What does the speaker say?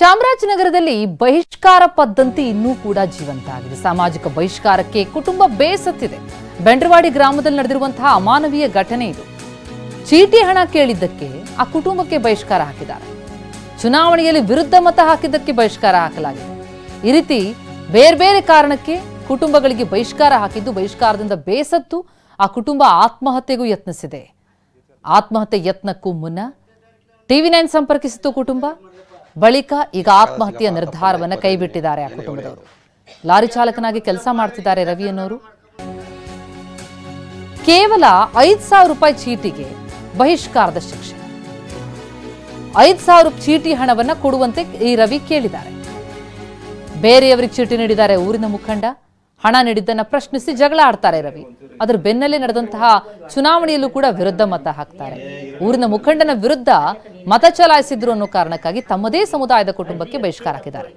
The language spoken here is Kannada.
ಚಾಮರಾಜನಗರದಲ್ಲಿ ಬಹಿಷ್ಕಾರ ಪದ್ಧತಿ ಇನ್ನೂ ಕೂಡ ಜೀವಂತ ಆಗಿದೆ. ಸಾಮಾಜಿಕ ಬಹಿಷ್ಕಾರಕ್ಕೆ ಕುಟುಂಬ ಬೇಸತ್ತಿದೆ. ಬೆಂಡ್ರವಾಡಿ ಗ್ರಾಮದಲ್ಲಿ ನಡೆದಿರುವಂತಹ ಅಮಾನವೀಯ ಘಟನೆ ಇದು. ಚೀಟಿ ಹಣ ಕೇಳಿದ್ದಕ್ಕೆ ಆ ಕುಟುಂಬಕ್ಕೆ ಬಹಿಷ್ಕಾರ ಹಾಕಿದ್ದಾರೆ. ಚುನಾವಣೆಯಲ್ಲಿ ವಿರುದ್ಧ ಮತ ಹಾಕಿದ್ದಕ್ಕೆ ಬಹಿಷ್ಕಾರ ಹಾಕಲಾಗಿದೆ. ಈ ರೀತಿ ಬೇರೆ ಬೇರೆ ಕಾರಣಕ್ಕೆ ಕುಟುಂಬಗಳಿಗೆ ಬಹಿಷ್ಕಾರ ಹಾಕಿದ್ದು, ಬಹಿಷ್ಕಾರದಿಂದ ಬೇಸತ್ತು ಆ ಕುಟುಂಬ ಆತ್ಮಹತ್ಯೆಗೂ ಯತ್ನಿಸಿದೆ. ಆತ್ಮಹತ್ಯೆ ಯತ್ನಕ್ಕೂ ಮುನ್ನ TV9 ಸಂಪರ್ಕಿಸಿತು ಕುಟುಂಬ. ಬಳಿಕ ಈಗ ಆತ್ಮಹತ್ಯೆಯ ನಿರ್ಧಾರವನ್ನು ಕೈಬಿಟ್ಟಿದ್ದಾರೆ ಆ ಕುಟುಂಬದವರು. ಲಾರಿ ಚಾಲಕನಾಗಿ ಕೆಲಸ ಮಾಡ್ತಿದ್ದಾರೆ ರವಿ ಅನ್ನೋರು. ಕೇವಲ 5,000 ರೂಪಾಯಿ ಚೀಟಿಗೆ ಬಹಿಷ್ಕಾರದ ಶಿಕ್ಷೆ. 5,000 ಚೀಟಿ ಹಣವನ್ನ ಕೊಡುವಂತೆ ಈ ರವಿ ಕೇಳಿದ್ದಾರೆ. ಬೇರೆಯವರಿಗೆ ಚೀಟಿ ನೀಡಿದ್ದಾರೆ ಊರಿನ ಮುಖಂಡ. ಹಣ ನೀಡಿದ್ದನ್ನ ಪ್ರಶ್ನಿಸಿ ಜಗಳ ಆಡ್ತಾರೆ ರವಿ. ಅದರ ಬೆನ್ನಲ್ಲೇ ನಡೆದಂತಹ ಚುನಾವಣೆಯಲ್ಲೂ ಕೂಡ ವಿರುದ್ಧ ಮತ ಹಾಕ್ತಾರೆ. ಊರಿನ ಮುಖಂಡನ ವಿರುದ್ಧ ಮತ ಚಲಾಯಿಸಿದ್ರು ಅನ್ನೋ ಕಾರಣಕ್ಕಾಗಿ ತಮ್ಮದೇ ಸಮುದಾಯದ ಕುಟುಂಬಕ್ಕೆ ಬಹಿಷ್ಕಾರ ಹಾಕಿದ್ದಾರೆ.